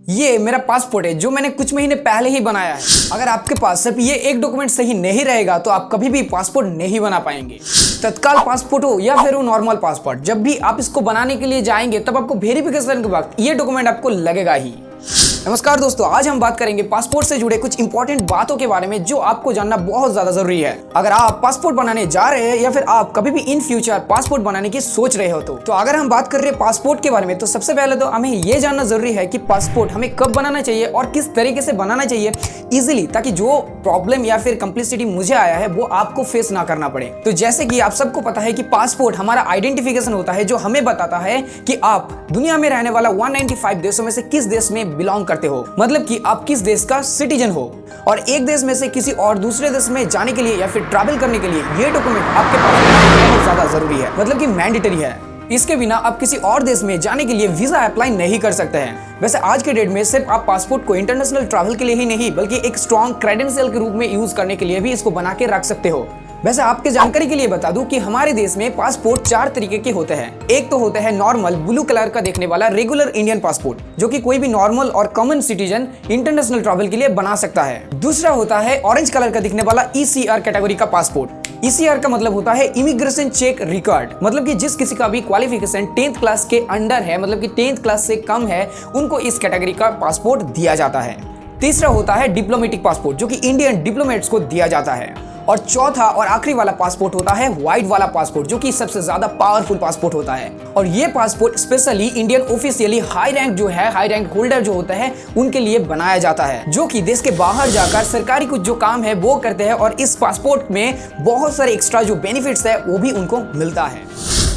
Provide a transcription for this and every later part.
ये मेरा पासपोर्ट है जो मैंने कुछ महीने पहले ही बनाया है। अगर आपके पास सिर्फ ये एक डॉक्यूमेंट सही नहीं रहेगा तो आप कभी भी पासपोर्ट नहीं बना पाएंगे। तत्काल पासपोर्ट हो या फिर वो नॉर्मल पासपोर्ट, जब भी आप इसको बनाने के लिए जाएंगे तब आपको वेरिफिकेशन के वक्त ये डॉक्यूमेंट आपको लगेगा ही। नमस्कार दोस्तों, आज हम बात करेंगे पासपोर्ट से जुड़े कुछ इंपॉर्टेंट बातों के बारे में जो आपको जानना बहुत ज्यादा जरूरी है। अगर आप पासपोर्ट बनाने जा रहे हैं या फिर आप कभी भी इन फ्यूचर पासपोर्ट बनाने की सोच रहे हो तो अगर हम बात कर रहे हैं पासपोर्ट के बारे में, तो सबसे पहले तो हमें यह जानना जरूरी है कि पासपोर्ट हमें कब बनाना चाहिए और किस तरीके से बनाना चाहिए इजिली, ताकि जो प्रॉब्लम या फिर कम्प्लिसिटी मुझे आया है वो आपको फेस ना करना पड़े। तो जैसे कि आप सबको पता है कि पासपोर्ट हमारा आइडेंटिफिकेशन होता है जो हमें बताता है कि आप दुनिया में रहने वाला 195 देशों में से किस देश में बिलोंग करते हो, मतलब कि आप किस देश का सिटीजन हो। और एक देश में से किसी और दूसरे देश में जाने के लिए या फिर ट्रैवल करने के लिए ये डॉक्यूमेंट आपके पास बहुत ज्यादा जरूरी है, मतलब कि मैंडेटरी है। इसके बिना आप किसी और देश में जाने के लिए वीजा अप्लाई नहीं कर सकते हैं। वैसे आज के डेट में सिर्फ आप पासपोर्ट को इंटरनेशनल ट्रैवल के लिए ही नहीं बल्कि एक स्ट्रॉन्ग क्रेडेंशियल के रूप में यूज करने के लिए भी इसको बना के रख सकते हो। वैसे आपके जानकारी के लिए बता दूं कि हमारे देश में पासपोर्ट 4 तरीके के होते हैं। एक तो होता है नॉर्मल ब्लू कलर का देखने वाला रेगुलर इंडियन पासपोर्ट, जो कि कोई भी नॉर्मल और कॉमन सिटीजन इंटरनेशनल ट्रैवल के लिए बना सकता है। दूसरा होता है ऑरेंज कलर का दिखने वाला ECR कैटेगरी का पासपोर्ट। ECR का मतलब होता है इमिग्रेशन चेक रिकॉर्ड, मतलब कि जिस किसी का भी क्वालिफिकेशन 10th क्लास के अंडर है, मतलब कि 10th क्लास से कम है, उनको इस कैटेगरी का पासपोर्ट दिया जाता है। तीसरा होता है डिप्लोमेटिक पासपोर्ट, जो कि इंडियन डिप्लोमेट्स को दिया जाता है। और चौथा और आखिरी वाला पासपोर्ट होता है व्हाइट वाला पासपोर्ट, जो कि सबसे ज्यादा पावरफुल पासपोर्ट होता है। और ये passport specially Indian officially high rank जो है, हाई रैंक होल्डर जो होता है, उनके लिए बनाया जाता है, जो कि देश के बाहर जाकर सरकारी कुछ जो काम है वो करते हैं। और इस पासपोर्ट में बहुत सारे एक्स्ट्रा जो बेनिफिट्स है वो भी उनको मिलता है।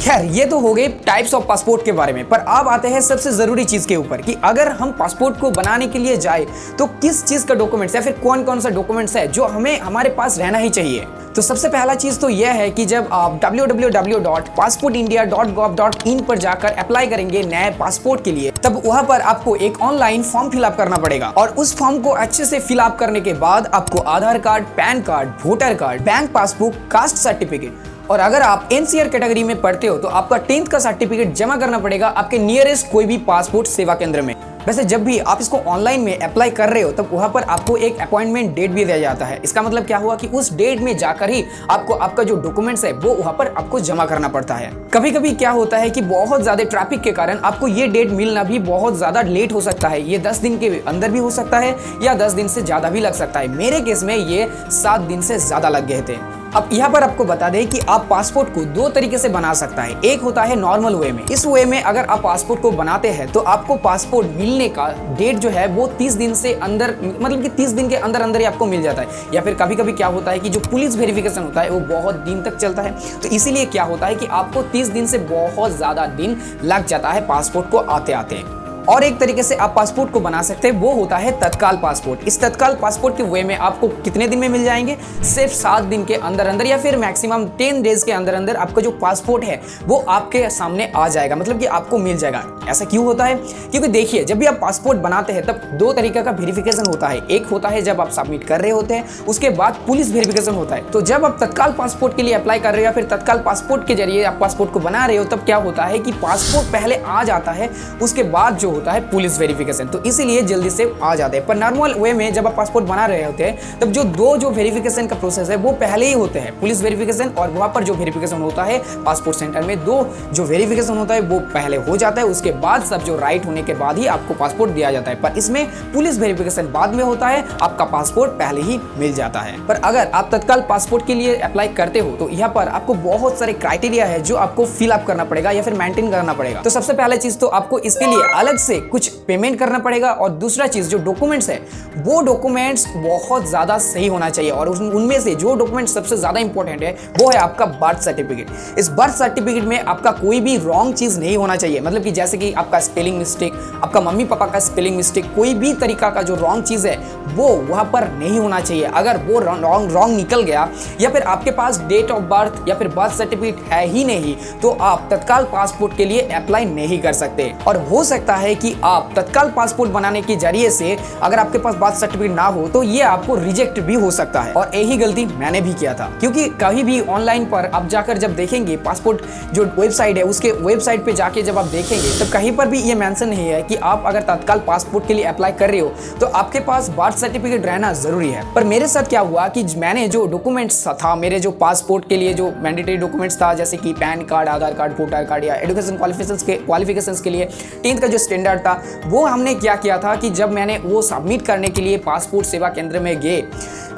खैर, ये तो हो गए टाइप्स ऑफ पासपोर्ट के बारे में, पर अब आते हैं सबसे जरूरी चीज के ऊपर कि अगर हम पासपोर्ट को बनाने के लिए जाए तो किस चीज का डॉक्यूमेंट्स या फिर कौन कौन सा डॉक्यूमेंट्स है जो हमें हमारे पास रहना ही चाहिए। तो सबसे पहला चीज तो यह है कि जब आप www.passportindia.gov.in पर जाकर अप्लाई करेंगे नए पासपोर्ट के लिए, तब वहां पर आपको एक ऑनलाइन फॉर्म फिलअप करना पड़ेगा। और उस फॉर्म को अच्छे से फिलअप करने के बाद आपको Aadhaar card, pan card, voter card, bank passbook, caste certificate, और अगर आप NCR कैटेगरी में पढ़ते हो तो आपका 10th का सर्टिफिकेट जमा करना पड़ेगा आपके नियरेस्ट कोई भी पासपोर्ट सेवा केंद्र में। वैसे जब भी आप इसको ऑनलाइन में अप्लाई कर रहे हो तब वहां पर आपको एक अपॉइंटमेंट डेट भी दिया जाता है। इसका मतलब क्या हुआ कि उस डेट में जाकर ही आपको आपका जो डॉक्यूमेंट्स है वो वहां पर आपको जमा करना पड़ता है। कभी कभी क्या होता है कि बहुत ज्यादा ट्रैफिक के कारण आपको ये डेट मिलना भी बहुत ज्यादा लेट हो सकता है। ये 10 दिन के अंदर भी हो सकता है या 10 दिन से ज्यादा भी लग सकता है। मेरे केस में ये 7 दिन से ज्यादा लग गए थे। अब यहाँ पर आपको बता दें कि आप पासपोर्ट को 2 तरीके से बना सकता है। एक होता है नॉर्मल वे में। इस वे में अगर आप पासपोर्ट को बनाते हैं तो आपको पासपोर्ट मिलने का डेट जो है वो 30 दिन से अंदर, मतलब कि 30 दिन के अंदर अंदर ही आपको मिल जाता है। या फिर कभी कभी क्या होता है कि जो पुलिस वेरिफिकेशन होता है वो बहुत दिन तक चलता है, तो इसीलिए क्या होता है कि आपको 30 दिन से बहुत ज्यादा दिन लग जाता है पासपोर्ट को आते आते। और एक तरीके से आप पासपोर्ट को बना सकते हैं, वो होता है तत्काल पासपोर्ट। इस तत्काल पासपोर्ट के वे में आपको कितने दिन में मिल जाएंगे? सिर्फ 7 दिन के अंदर अंदर या फिर मैक्सिमम 10 डेज के अंदर अंदर आपका जो पासपोर्ट है वो आपके सामने आ जाएगा, मतलब कि आपको मिल जाएगा। ऐसा क्यों होता है? क्योंकि देखिए, जब भी आप पासपोर्ट बनाते हैं तब 2 तरीके का वेरिफिकेशन होता है। एक होता है जब आप सबमिट कर रहे होते हैं, उसके बाद पुलिस वेरिफिकेशन होता है। तो जब आप तत्काल पासपोर्ट के लिए अप्लाई कर रहे हो या फिर तत्काल पासपोर्ट के जरिए आप पासपोर्ट को बना रहे हो, तब क्या होता है कि पासपोर्ट पहले आ जाता है, उसके बाद जो होता है पुलिस वेरिफिकेशन, तो इसीलिए जल्दी से आ जाते हैं। पर नॉर्मल वे में जब आप पासपोर्ट बना रहे होते हैं तब जो वेरिफिकेशन का प्रोसेस है वो पहले ही होते हैं, पुलिस वेरिफिकेशन और वहां पर जो वेरिफिकेशन होता है पासपोर्ट सेंटर में, 2 जो वेरिफिकेशन होता है वो पहले हो जाता है। उसके बाद सब जो राइट होने के बाद ही आपको पासपोर्ट दिया जाता है। पर इसमें पुलिस वेरिफिकेशन बाद में होता है, आपका पासपोर्ट पहले ही मिल जाता है। पर अगर आप तत्काल पासपोर्ट के लिए अप्लाई करते हो तो यहाँ पर आपको बहुत सारे क्राइटेरिया है जो आपको फिल अप करना पड़ेगा या फिर मेंटेन करना पड़ेगा। तो सबसे पहले चीज तो आपको इसके लिए अलग से कुछ पेमेंट करना पड़ेगा। और दूसरा चीज, जो डॉक्यूमेंट्स है वो डॉक्यूमेंट्स बहुत ज्यादा सही होना चाहिए। और उनमें से जो डॉक्यूमेंट सबसे ज्यादा इंपॉर्टेंट है वो है आपका बर्थ सर्टिफिकेट। इस बर्थ सर्टिफिकेट में आपका कोई भी रॉन्ग चीज नहीं होना चाहिए, मतलब कि जैसे कि आपका स्पेलिंग मिस्टेक, आपका मम्मी पापा का स्पेलिंग मिस्टेक, कोई भी तरीका का जो रॉन्ग चीज है वो वहां पर नहीं होना चाहिए। अगर वो रॉन्ग निकल गया या फिर आपके पास डेट ऑफ बर्थ या फिर बर्थ सर्टिफिकेट है ही नहीं, तो आप तत्काल पासपोर्ट के लिए अप्लाई नहीं कर सकते। और हो सकता है कि आप तत्काल पासपोर्ट बनाने के जरिए से अगर आपके पास बर्थ सर्टिफिकेट ना हो तो ये आपको रिजेक्ट भी हो सकता है। और यही गलती मैंने भी किया था, क्योंकि कहीं भी ऑनलाइन पर आप जाकर जब देखेंगे पासपोर्ट जो वेबसाइट है उसके वेबसाइट पे जाके जब आप देखेंगे तो कहीं पर भी ये मेंशन नहीं है कि आप अगर तत्काल पासपोर्ट के लिए अप्लाई कर रहे हो तो आपके पास बर्थ सर्टिफिकेट रहना जरूरी है। पर मेरे साथ क्या हुआ कि मैंने जो डॉक्यूमेंट्स था, मेरे जो पासपोर्ट के लिए जो मैंडेटरी डॉक्यूमेंट्स था, जैसे कि पैन कार्ड, आधार कार्ड, वोटर कार्ड या एजुकेशन क्वालिफिकेशंस के लिए 10th का जो स्टैंडर्ड था, वो हमने क्या किया था कि जब मैंने वो सबमिट करने के लिए पासपोर्ट सेवा केंद्र में गए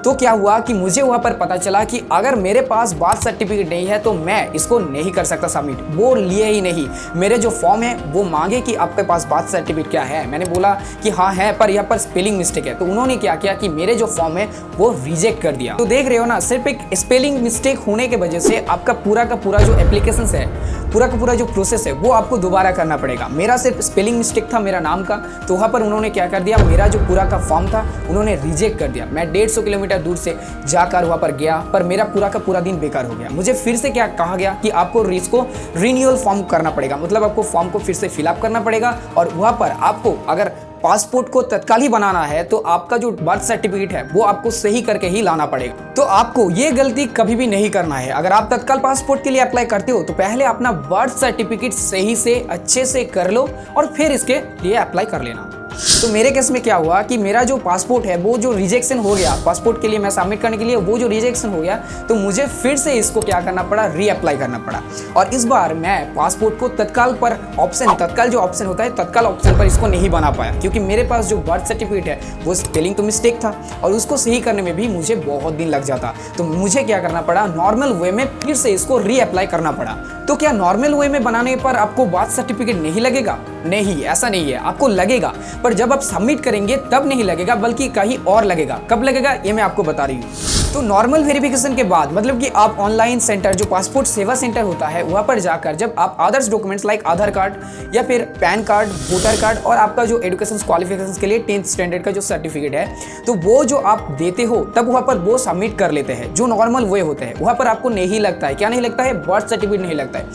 तो क्या हुआ कि मुझे वहां पर पता चला कि अगर मेरे पास बर्थ सर्टिफिकेट नहीं है तो मैं इसको नहीं कर सकता सबमिट। वो लिए ही नहीं, मेरे जो फॉर्म है वो मांगे कि आपके पास बर्थ सर्टिफिकेट क्या है। मैंने बोला कि हाँ है, पर यहाँ पर स्पेलिंग मिस्टेक है। तो उन्होंने क्या किया कि मेरे जो फॉर्म है वो रिजेक्ट कर दिया। तो देख रहे हो ना, सिर्फ एक स्पेलिंग मिस्टेक होने की वजह से आपका पूरा का पूरा जो एप्लीकेशन है, पूरा का पूरा जो प्रोसेस है वो आपको दोबारा करना पड़ेगा। मेरा सिर्फ स्पेलिंग मिस्टेक था मेरा नाम का, तो वहाँ पर उन्होंने क्या कर दिया, मेरा जो पूरा का फॉर्म था उन्होंने रिजेक्ट कर दिया। मैं 150 किलोमीटर दूर से जाकर वहाँ पर गया, पर मेरा पूरा का पूरा दिन बेकार हो गया। मुझे फिर से क्या कहा गया कि आपको इसको रिन्यूअल फॉर्म करना पड़ेगा, मतलब आपको फॉर्म को फिर से फिलअप करना पड़ेगा और वहाँ पर आपको अगर पासपोर्ट को तत्काल ही बनाना है तो आपका जो बर्थ सर्टिफिकेट है वो आपको सही करके ही लाना पड़ेगा। तो आपको ये गलती कभी भी नहीं करना है। अगर आप तत्काल पासपोर्ट के लिए अप्लाई करते हो तो पहले अपना बर्थ सर्टिफिकेट सही से अच्छे से कर लो और फिर इसके लिए अप्लाई कर लेना। तो मेरे केस में क्या हुआ कि मेरा जो पासपोर्ट है वो जो रिजेक्शन हो गया, पासपोर्ट के लिए मैं सबमिट करने के लिए वो जो रिजेक्शन हो गया, तो मुझे फिर से इसको क्या करना पड़ा, रीअप्लाई करना पड़ा। और इस बार मैं पासपोर्ट को तत्काल पर ऑप्शन, तत्काल जो ऑप्शन होता है तत्काल ऑप्शन पर इसको नहीं बना पाया, क्योंकि मेरे पास जो बर्थ सर्टिफिकेट है वो स्पेलिंग तो मिस्टेक था और उसको सही करने में भी मुझे बहुत दिन लग जाता। तो मुझे क्या करना पड़ा, नॉर्मल वे में फिर से इसको रीअप्लाई करना पड़ा। तो क्या नॉर्मल वे में बनाने पर आपको बर्थ सर्टिफिकेट नहीं लगेगा? नहीं, ऐसा नहीं है, आपको लगेगा, पर जब आप सबमिट करेंगे तब नहीं लगेगा, बल्कि कहीं और लगेगा। कब लगेगा ये मैं आपको बता रही हूँ। तो नॉर्मल वेरिफिकेशन के बाद, मतलब कि आप ऑनलाइन सेंटर जो पासपोर्ट सेवा सेंटर होता है वहाँ पर जाकर जब आप अदर्स डॉक्यूमेंट्स लाइक आधार कार्ड या फिर पैन कार्ड, वोटर कार्ड और आपका जो एजुकेशन क्वालिफिकेशंस के लिए 10th स्टैंडर्ड का जो सर्टिफिकेट है, तो वो जो आप देते हो तब वहाँ पर वो सबमिट कर लेते हैं। जो नॉर्मल वे होते हैं वहाँ पर आपको नहीं लगता है, क्या नहीं लगता है, बर्थ सर्टिफिकेट नहीं लगता है,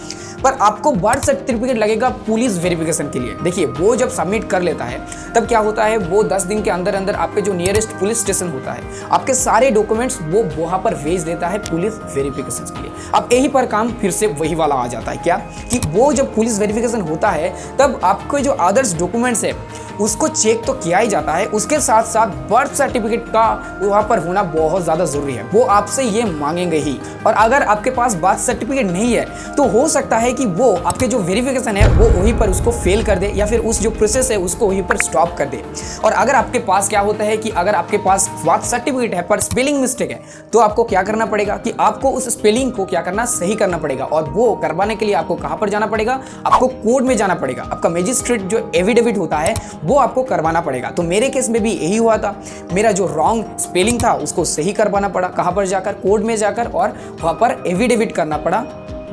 पर आपको बर्थ सर्टिफिकेट लगेगा पुलिस वेरिफिकेशन के लिए। देखिए, वो जब सबमिट कर लेता है तब क्या होता है, वो 10 दिन के अंदर अंदर आपके जो नियरेस्ट पुलिस स्टेशन होता है आपके सारे डॉक्यूमेंट्स वो वहां पर भेज देता है पुलिस वेरिफिकेशन के लिए। अब यही पर काम फिर से वही वाला आ जाता है, क्या कि वो जब पुलिस वेरिफिकेशन होता है तब आपके जो अदर्स डॉक्यूमेंट्स है उसको चेक तो किया ही जाता है, उसके साथ साथ बर्थ सर्टिफिकेट का वहाँ पर होना बहुत ज़्यादा ज़रूरी है। वो आपसे ये मांगेंगे ही, और अगर आपके पास बर्थ सर्टिफिकेट नहीं है तो हो सकता है कि वो आपके जो वेरिफिकेशन है वो वहीं पर उसको फेल कर दे या फिर उस जो प्रोसेस है उसको वहीं पर स्टॉप कर दे। और अगर आपके पास क्या होता है कि अगर आपके पास बर्थ सर्टिफिकेट है पर स्पेलिंग मिस्टेक है तो आपको क्या करना पड़ेगा कि आपको उस स्पेलिंग को क्या करना, सही करना पड़ेगा। और वो करवाने के लिए आपको कहाँ पर जाना पड़ेगा, आपको कोर्ट में जाना पड़ेगा। आपका मजिस्ट्रेट जो एफिडेविट होता है वो आपको करवाना पड़ेगा। तो मेरे केस में भी यही हुआ था, मेरा जो रॉन्ग स्पेलिंग था उसको सही करवाना पड़ा, कहाँ पर जाकर, कोर्ट में जाकर, और वहाँ पर एफिडेविट करना पड़ा।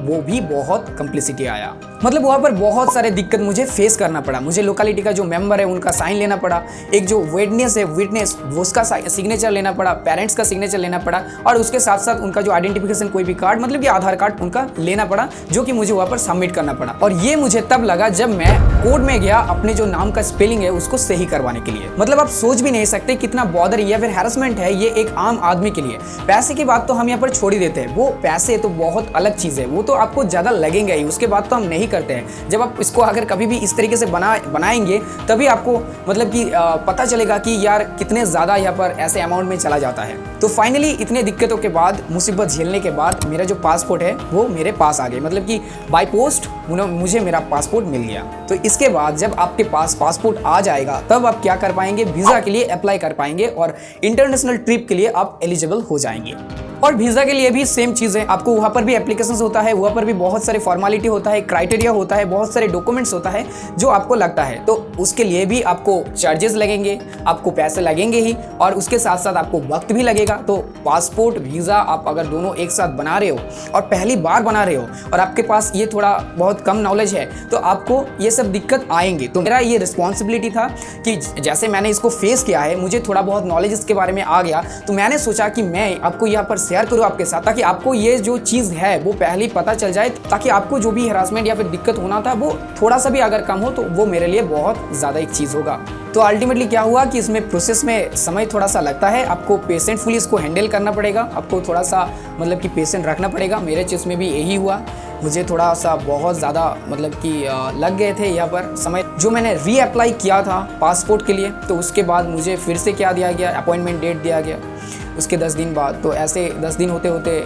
वो भी बहुत कॉम्प्लिसिटी आया, मतलब वहाँ पर बहुत सारे दिक्कत मुझे फेस करना पड़ा। मुझे लोकेलिटी का जो मेंबर है उनका साइन लेना पड़ा, एक जो विटनेस उसका सिग्नेचर लेना पड़ा, पेरेंट्स का सिग्नेचर लेना पड़ा, और उसके साथ साथ उनका जो आइडेंटिफिकेशन कोई भी कार्ड, मतलब कि आधार कार्ड उनका लेना पड़ा, जो कि मुझे वहाँ पर सबमिट करना पड़ा। और ये मुझे तब लगा जब मैं कोर्ट में गया अपने जो नाम का स्पेलिंग है उसको सही करवाने के लिए। मतलब आप सोच भी नहीं सकते कितना बॉदर या फिर हैरेसमेंट है ये एक आम आदमी के लिए। पैसे की बात तो हम यहाँ पर छोड़ ही देते हैं, वो पैसे तो बहुत अलग चीज़ है, वो तो आपको ज़्यादा लगेंगे ही, उसके बाद तो हम नहीं करते हैं। जब आप इसको अगर कभी भी इस तरीके से बनाएंगे तभी आपको मतलब कि पता चलेगा कि यार कितने ज़्यादा यहाँ पर ऐसे अमाउंट में चला जाता है। तो फाइनली इतने दिक्कतों के बाद, मुसीबत झेलने के बाद मेरा जो पासपोर्ट है वो मेरे पास आ गए, मतलब कि बाय पोस्ट मुझे मेरा पासपोर्ट मिल गया। तो इसके बाद जब आपके पास पासपोर्ट आ जाएगा तब आप क्या कर पाएंगे, वीज़ा के लिए अप्लाई कर पाएंगे और इंटरनेशनल ट्रिप के लिए आप एलिजिबल हो जाएंगे। और वीज़ा के लिए भी सेम चीज़ है, आपको वहाँ पर भी एप्लीकेशंस होता है, वहाँ पर भी बहुत सारे फॉर्मेलिटी होता है, क्राइटेरिया होता है, बहुत सारे डॉक्यूमेंट्स होता है जो आपको लगता है। तो उसके लिए भी आपको चार्जेस लगेंगे, आपको पैसे लगेंगे ही, और उसके साथ साथ आपको वक्त भी लगेगा। तो पासपोर्ट वीज़ा आप अगर दोनों एक साथ बना रहे हो और पहली बार बना रहे हो और आपके पास ये थोड़ा बहुत बहुत कम नॉलेज है तो आपको ये सब दिक्कत आएंगे। तो मेरा ये रिस्पॉन्सिबिलिटी था कि जैसे मैंने इसको फेस किया है, मुझे थोड़ा बहुत नॉलेज इसके बारे में आ गया, तो मैंने सोचा कि मैं आपको यहाँ पर शेयर करूँ आपके साथ, ताकि आपको ये जो चीज़ है वो पहले ही पता चल जाए, ताकि आपको जो भी हरासमेंट या फिर दिक्कत होना था वो थोड़ा सा भी अगर कम हो तो वो मेरे लिए बहुत ज़्यादा एक चीज़ होगा। तो अल्टीमेटली क्या हुआ कि इसमें प्रोसेस में समय थोड़ा सा लगता है, आपको पेशेंटफुली इसको हैंडल करना पड़ेगा, आपको थोड़ा सा मतलब कि पेशेंट रखना पड़ेगा। मेरे केस में भी यही हुआ, मुझे थोड़ा सा बहुत ज़्यादा मतलब कि लग गए थे यहाँ पर समय। जो मैंने रीअप्लाई किया था पासपोर्ट के लिए, तो उसके बाद मुझे फिर से क्या दिया गया, अपॉइंटमेंट डेट दिया गया उसके 10 दिन बाद। तो ऐसे 10 दिन होते होते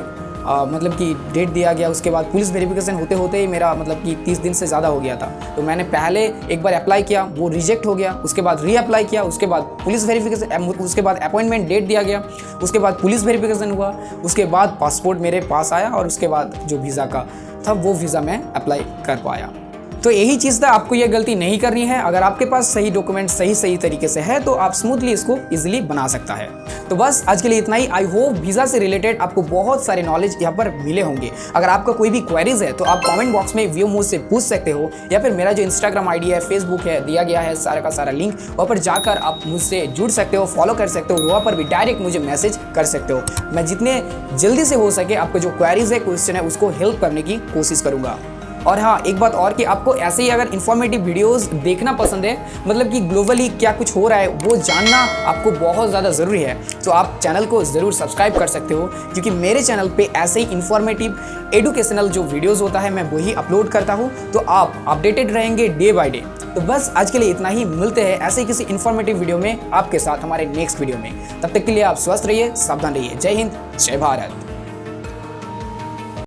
मतलब कि डेट दिया गया, उसके बाद पुलिस वेरिफिकेशन होते होते ही मेरा मतलब कि 30 दिन से ज़्यादा हो गया था। तो मैंने पहले एक बार अप्लाई किया, वो रिजेक्ट हो गया, उसके बाद रीअप्लाई किया, उसके बाद पुलिस वेरिफिकेशन, उसके बाद अपॉइंटमेंट डेट दिया गया, उसके बाद पुलिस वेरिफिकेशन हुआ, उसके बाद पासपोर्ट मेरे पास आया और उसके बाद जो वीज़ा का था वो वीज़ा मैं अप्लाई कर पाया। तो यही चीज़ था, आपको ये गलती नहीं करनी है। अगर आपके पास सही डॉक्यूमेंट सही तरीके से है तो आप स्मूथली इसको इजीली बना सकता है। तो बस आज के लिए इतना ही। आई होप वीज़ा से रिलेटेड आपको बहुत सारे नॉलेज यहाँ पर मिले होंगे। अगर आपका कोई भी क्वेरीज है तो आप कमेंट बॉक्स में व्यू मुझसे पूछ सकते हो, या फिर मेरा जो इंस्टाग्राम आईडी है, फेसबुक है, दिया गया है सारा का सारा लिंक, वहाँ पर जाकर आप मुझसे जुड़ सकते हो, फॉलो कर सकते हो, वहाँ पर भी डायरेक्ट मुझे मैसेज कर सकते हो। मैं जितने जल्दी से हो सके आपको जो क्वेरीज है, क्वेश्चन है, उसको हेल्प करने की कोशिश करूँगा। और हाँ, एक बात और कि आपको ऐसे ही अगर इन्फॉर्मेटिव वीडियोस देखना पसंद है, मतलब कि ग्लोबली क्या कुछ हो रहा है वो जानना आपको बहुत ज़्यादा ज़रूरी है, तो आप चैनल को ज़रूर सब्सक्राइब कर सकते हो, क्योंकि मेरे चैनल पे ऐसे ही इन्फॉर्मेटिव एडुकेशनल जो वीडियोस होता है मैं वही अपलोड करता हूँ, तो आप अपडेटेड रहेंगे डे बाय डे। तो बस आज के लिए इतना ही, मिलते हैं ऐसे ही किसी इन्फॉर्मेटिव वीडियो में आपके साथ हमारे नेक्स्ट वीडियो में। तब तक के लिए आप स्वस्थ रहिए, सावधान रहिए। जय हिंद, जय भारत।